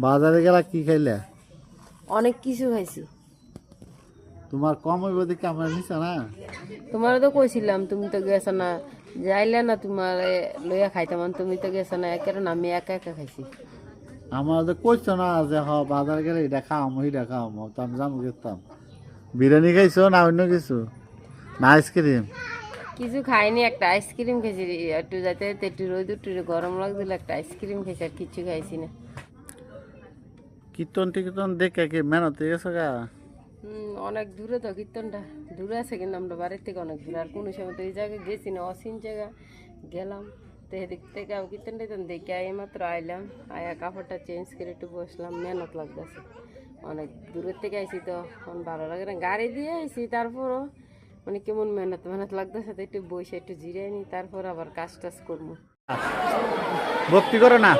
বাজারে গেলা কি খাইলে? অনেক কিছু খাইছি। তোমার কম হইব দেখে আমরা নিছে না। তোমারও তো কইছিলাম, তুমি তো গেছো না, যাইলে না তোমার লইয়া খাইতাম, তুমি তো গেছো না, একের আমি একা একা খাইছি। আমার তো কইছো না যে বাজার গেলে এটা খাওয়ামো এটা খাওয়ামো, তো আমি জানো গেতাম। বিরিয়ানি খাইছো না অন্য কিছু? না আইসক্রিম? কিছু খাইনি, একটা আইসক্রিম খাইছি, একটু যাতে একটু রোদ একটু গরম লাগছিল, একটা আইসক্রিম খাইছি, আর কিছু খাইছি না। কীর্তন টির্তন দেখে কি মেহনতে গেছো গা? অনেক দূরে তো, কীর্তনটা দূরে আছে, কিন্তু আমরা বাড়ির থেকে অনেক দূরে, আর কোনো সময় তো এই জায়গায় গেছি না, অসীম জায়গা গেলাম, তো এদিক থেকে কীর্তন টির্তন দেখে এইমাত্র আইলাম, আয়া কাপড়টা চেঞ্জ করে একটু বসলাম, মেহনত লাগতেছে, অনেক দূরের থেকে আইসি তো ভালো লাগে না, গাড়ি দিয়ে আইসি, তারপরও মানে কেমন মেহনত মেহনত লাগতেছে, তো একটু বসে একটু জিরাই নি, তারপর আবার কাজ টাজ করবো। ভক্তি করো না?